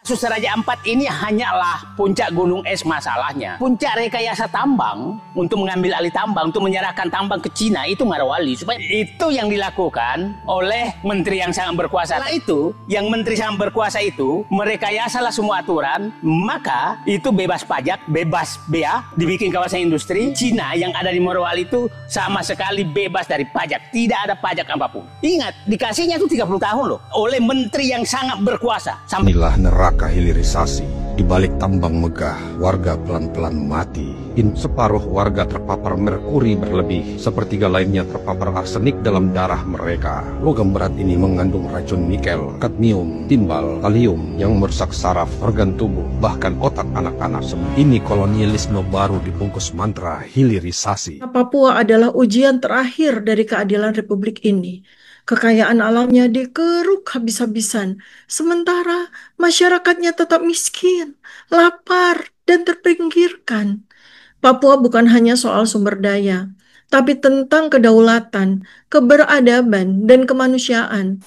Kasus Raja Ampat ini hanyalah puncak gunung es masalahnya. Puncak rekayasa tambang untuk mengambil alih tambang, untuk menyerahkan tambang ke Cina itu Marawali. Supaya itu yang dilakukan oleh menteri yang sangat berkuasa. Setelah itu, yang menteri sangat berkuasa itu merekayasalah semua aturan, maka itu bebas pajak, bebas bea, dibikin kawasan industri. Cina yang ada di Marawali itu sama sekali bebas dari pajak, tidak ada pajak apapun. Ingat, dikasihnya itu 30 tahun loh, oleh menteri yang sangat berkuasa. Inilah neraka hilirisasi. Di balik tambang megah, warga pelan-pelan mati. Separuh warga terpapar merkuri berlebih, sepertiga lainnya terpapar arsenik dalam darah mereka. Logam berat ini mengandung racun nikel, kadmium, timbal, kalium yang merusak saraf, organ tubuh, bahkan otak anak-anak. Ini kolonialisme baru dibungkus mantra hilirisasi. Papua adalah ujian terakhir dari keadilan republik ini. Kekayaan alamnya dikeruk habis-habisan, sementara masyarakatnya tetap miskin, lapar, dan terpinggirkan. Papua bukan hanya soal sumber daya, tapi tentang kedaulatan, keberadaban, dan kemanusiaan.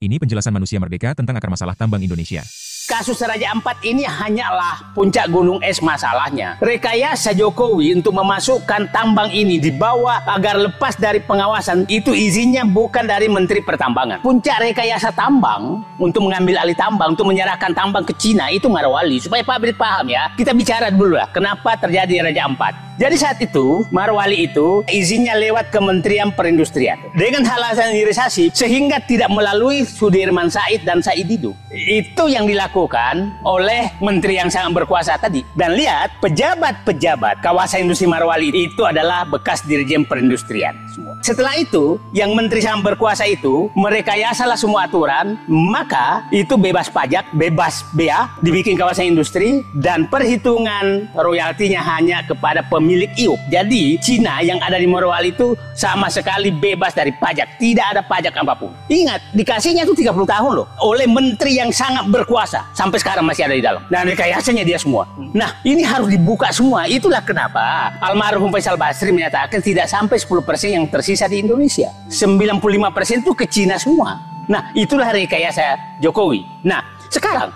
Ini penjelasan manusia merdeka tentang akar masalah tambang Indonesia. Kasus Raja Ampat ini hanyalah puncak gunung es masalahnya. Rekayasa Jokowi untuk memasukkan tambang ini di bawah agar lepas dari pengawasan, itu izinnya bukan dari Menteri Pertambangan. Puncak rekayasa tambang untuk mengambil alih tambang, untuk menyerahkan tambang ke Cina itu Marawali. Supaya publik paham ya, kita bicara dulu lah kenapa terjadi Raja Ampat. Jadi saat itu, Marawali itu izinnya lewat Kementerian Perindustrian. Dengan alasan hilirisasi, sehingga tidak melalui Sudirman Said dan Said Didu. Itu yang dilakukan oleh menteri yang sangat berkuasa tadi. Dan lihat, pejabat-pejabat kawasan industri Marawali itu adalah bekas dirjen perindustrian semua. Setelah itu, yang menteri sangat berkuasa itu merekayasalah semua aturan, maka itu bebas pajak, bebas bea, dibikin kawasan industri, dan perhitungan royaltinya hanya kepada pemilik IUP. Jadi, Cina yang ada di Marawali itu sama sekali bebas dari pajak, tidak ada pajak apapun. Ingat, dikasihnya itu 30 tahun loh, oleh menteri yang sangat berkuasa, sampai sekarang masih ada di dalam. Dan rekayasanya dia semua. Nah, ini harus dibuka semua. Itulah kenapa almarhum Faisal Basri menyatakan tidak sampai 10% yang tersisa di Indonesia. 95% itu ke Cina semua. Nah, itulah rekayasa Jokowi. Nah, sekarang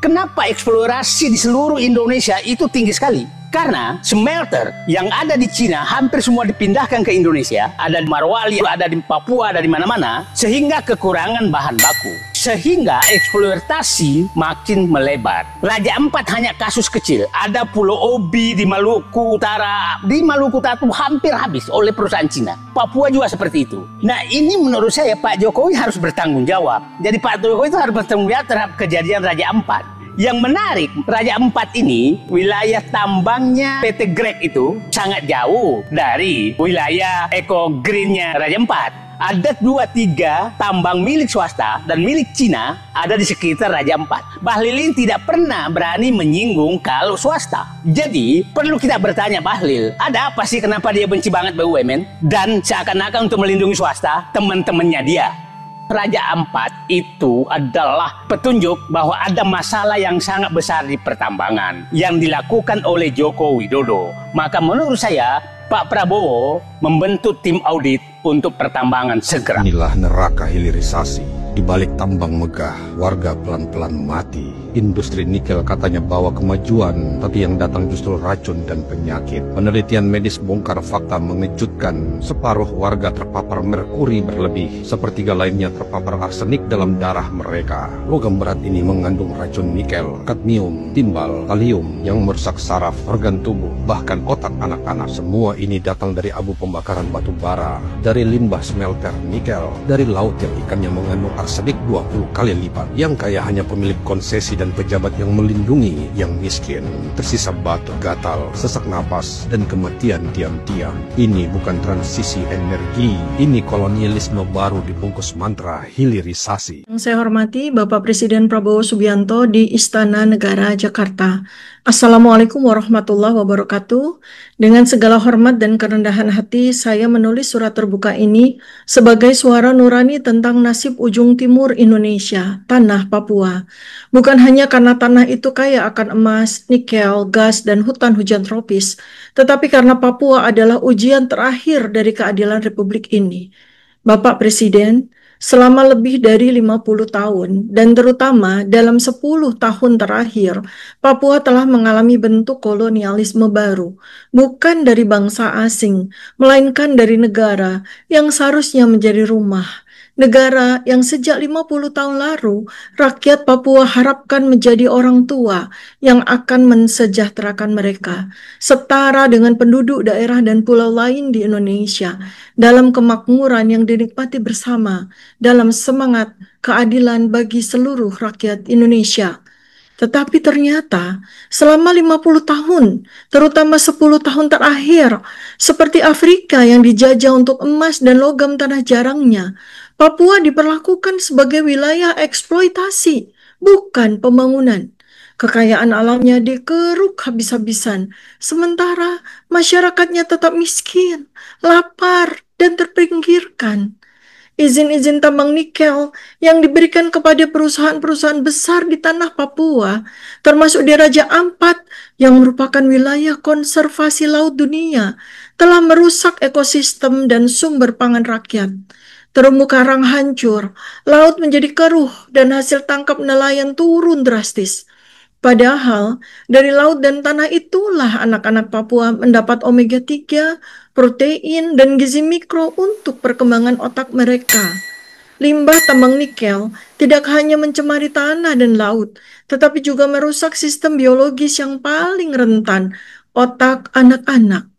kenapa eksplorasi di seluruh Indonesia itu tinggi sekali? Karena smelter yang ada di Cina hampir semua dipindahkan ke Indonesia. Ada di Marawali, ada di Papua, ada di mana-mana. Sehingga kekurangan bahan baku. Sehingga eksploitasi makin melebar. Raja Ampat hanya kasus kecil. Ada Pulau Obi di Maluku Utara. Di Maluku Utara itu hampir habis oleh perusahaan Cina. Papua juga seperti itu. Nah, ini menurut saya Pak Jokowi harus bertanggung jawab. Jadi Pak Jokowi itu harus bertanggung jawab terhadap kejadian Raja Ampat. Yang menarik, Raja Ampat ini, wilayah tambangnya PT Greg itu sangat jauh dari wilayah Eco Green-nya Raja Ampat. Ada 2-3 tambang milik swasta dan milik Cina ada di sekitar Raja Ampat. Bahlil ini tidak pernah berani menyinggung kalau swasta. Jadi, perlu kita bertanya Bahlil, ada apa sih kenapa dia benci banget BUMN? Dan seakan-akan untuk melindungi swasta, teman-temannya dia. Raja Ampat itu adalah petunjuk bahwa ada masalah yang sangat besar di pertambangan yang dilakukan oleh Joko Widodo. Maka menurut saya Pak Prabowo membentuk tim audit untuk pertambangan segera. Inilah neraka hilirisasi. Di balik tambang megah, warga pelan-pelan mati. Industri nikel katanya bawa kemajuan, tapi yang datang justru racun dan penyakit. Penelitian medis bongkar fakta mengejutkan. Separuh warga terpapar merkuri berlebih, sepertiga lainnya terpapar arsenik dalam darah mereka. Logam berat ini mengandung racun nikel, kadmium, timbal, kalium yang merusak saraf, organ tubuh, bahkan otak anak-anak. Semua ini datang dari abu pembakaran batu bara dan dari limbah smelter nikel, dari laut yang ikannya mengandung arsenik 20 kali lipat, yang kaya hanya pemilik konsesi dan pejabat yang melindungi yang miskin. Tersisa batuk gatal, sesak napas, dan kematian tiam-tiam. Ini bukan transisi energi, ini kolonialisme baru dibungkus mantra hilirisasi. Yang saya hormati Bapak Presiden Prabowo Subianto di Istana Negara Jakarta. Assalamualaikum warahmatullahi wabarakatuh. Dengan segala hormat dan kerendahan hati, saya menulis surat terbuka ini sebagai suara nurani tentang nasib ujung timur Indonesia, tanah Papua. Bukan hanya karena tanah itu kaya akan emas, nikel, gas, dan hutan hujan tropis, tetapi karena Papua adalah ujian terakhir dari keadilan Republik ini. Bapak Presiden, selama lebih dari 50 tahun, dan terutama dalam 10 tahun terakhir, Papua telah mengalami bentuk kolonialisme baru, bukan dari bangsa asing, melainkan dari negara yang seharusnya menjadi rumah. Negara yang sejak 50 tahun lalu, rakyat Papua harapkan menjadi orang tua yang akan mensejahterakan mereka, setara dengan penduduk daerah dan pulau lain di Indonesia, dalam kemakmuran yang dinikmati bersama, dalam semangat keadilan bagi seluruh rakyat Indonesia. Tetapi ternyata selama 50 tahun, terutama 10 tahun terakhir, seperti Afrika yang dijajah untuk emas dan logam tanah jarangnya, Papua diperlakukan sebagai wilayah eksploitasi, bukan pembangunan. Kekayaan alamnya dikeruk habis-habisan, sementara masyarakatnya tetap miskin, lapar, dan terpinggirkan. Izin-izin tambang nikel yang diberikan kepada perusahaan-perusahaan besar di tanah Papua, termasuk di Raja Ampat yang merupakan wilayah konservasi laut dunia, telah merusak ekosistem dan sumber pangan rakyat. Terumbu karang hancur, laut menjadi keruh, dan hasil tangkap nelayan turun drastis. Padahal dari laut dan tanah itulah anak-anak Papua mendapat omega 3, protein, dan gizi mikro untuk perkembangan otak mereka. Limbah tambang nikel tidak hanya mencemari tanah dan laut, tetapi juga merusak sistem biologis yang paling rentan, otak anak-anak.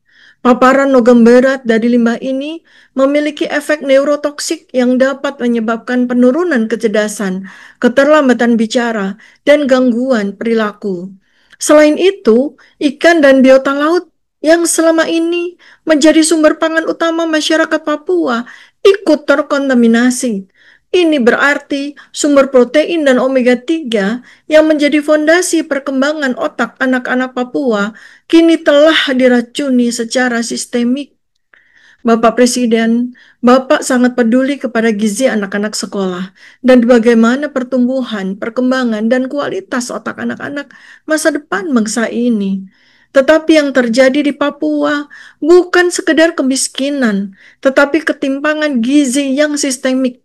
Paparan logam berat dari limbah ini memiliki efek neurotoksik yang dapat menyebabkan penurunan kecerdasan, keterlambatan bicara, dan gangguan perilaku. Selain itu, ikan dan biota laut yang selama ini menjadi sumber pangan utama masyarakat Papua ikut terkontaminasi. Ini berarti sumber protein dan omega 3 yang menjadi fondasi perkembangan otak anak-anak Papua kini telah diracuni secara sistemik. Bapak Presiden, Bapak sangat peduli kepada gizi anak-anak sekolah dan bagaimana pertumbuhan, perkembangan, dan kualitas otak anak-anak masa depan bangsa ini. Tetapi yang terjadi di Papua bukan sekedar kemiskinan, tetapi ketimpangan gizi yang sistemik.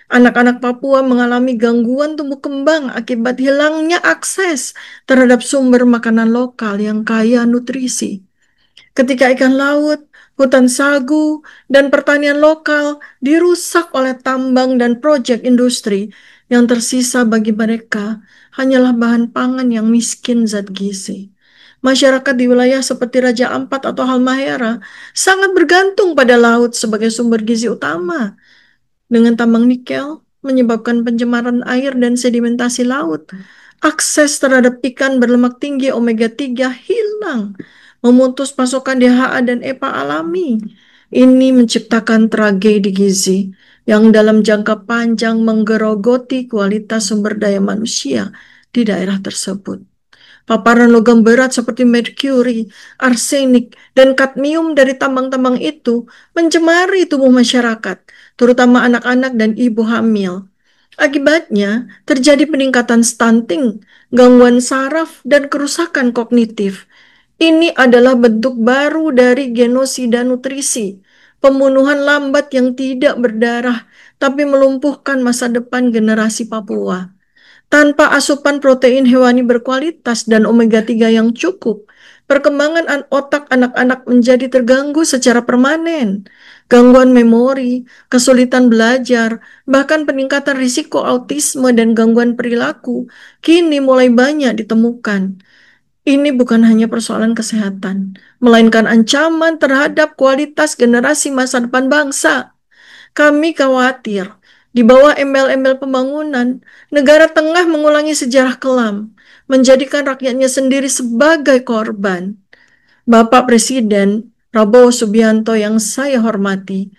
Anak-anak Papua mengalami gangguan tumbuh kembang akibat hilangnya akses terhadap sumber makanan lokal yang kaya nutrisi. Ketika ikan laut, hutan sagu, dan pertanian lokal dirusak oleh tambang dan proyek industri, yang tersisa bagi mereka hanyalah bahan pangan yang miskin zat gizi. Masyarakat di wilayah seperti Raja Ampat atau Halmahera sangat bergantung pada laut sebagai sumber gizi utama. Dengan tambang nikel menyebabkan pencemaran air dan sedimentasi laut, akses terhadap ikan berlemak tinggi omega 3 hilang, memutus pasokan DHA dan EPA alami. Ini menciptakan tragedi gizi yang dalam jangka panjang menggerogoti kualitas sumber daya manusia di daerah tersebut. Paparan logam berat seperti merkuri, arsenik, dan kadmium dari tambang-tambang itu mencemari tubuh masyarakat, terutama anak-anak dan ibu hamil. Akibatnya, terjadi peningkatan stunting, gangguan saraf, dan kerusakan kognitif. Ini adalah bentuk baru dari genosida nutrisi, pembunuhan lambat yang tidak berdarah, tapi melumpuhkan masa depan generasi Papua. Tanpa asupan protein hewani berkualitas dan omega 3 yang cukup, perkembangan otak anak-anak menjadi terganggu secara permanen. Gangguan memori, kesulitan belajar, bahkan peningkatan risiko autisme dan gangguan perilaku kini mulai banyak ditemukan. Ini bukan hanya persoalan kesehatan, melainkan ancaman terhadap kualitas generasi masa depan bangsa. Kami khawatir di bawah embel-embel pembangunan, negara tengah mengulangi sejarah kelam, menjadikan rakyatnya sendiri sebagai korban. Bapak Presiden Prabowo Subianto yang saya hormati,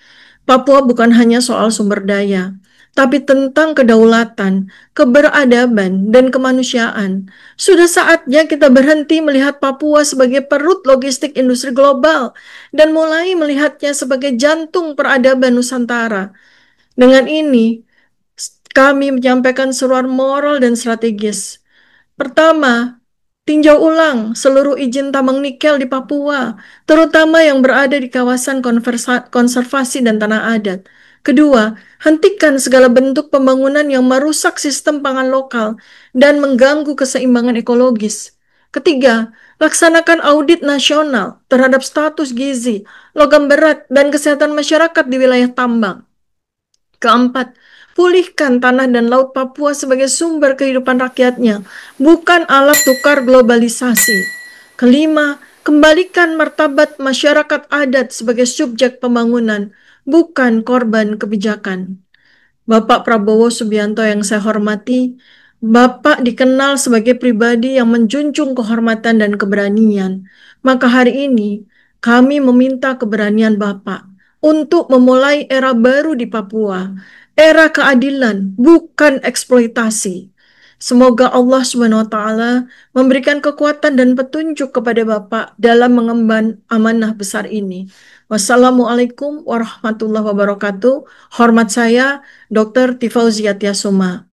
Papua bukan hanya soal sumber daya, tapi tentang kedaulatan, keberadaban, dan kemanusiaan. Sudah saatnya kita berhenti melihat Papua sebagai perut logistik industri global dan mulai melihatnya sebagai jantung peradaban Nusantara. Dengan ini, kami menyampaikan seruan moral dan strategis. Pertama, tinjau ulang seluruh izin tambang nikel di Papua, terutama yang berada di kawasan konservasi dan tanah adat. Kedua, hentikan segala bentuk pembangunan yang merusak sistem pangan lokal dan mengganggu keseimbangan ekologis. Ketiga, laksanakan audit nasional terhadap status gizi, logam berat, dan kesehatan masyarakat di wilayah tambang. Keempat, pulihkan tanah dan laut Papua sebagai sumber kehidupan rakyatnya, bukan alat tukar globalisasi. Kelima, kembalikan martabat masyarakat adat sebagai subjek pembangunan, bukan korban kebijakan. Bapak Prabowo Subianto yang saya hormati, Bapak dikenal sebagai pribadi yang menjunjung kehormatan dan keberanian. Maka hari ini kami meminta keberanian Bapak untuk memulai era baru di Papua, era keadilan, bukan eksploitasi. Semoga Allah SWT memberikan kekuatan dan petunjuk kepada Bapak dalam mengemban amanah besar ini. Wassalamualaikum warahmatullahi wabarakatuh. Hormat saya, Dr. Tifauziah Tiasoma.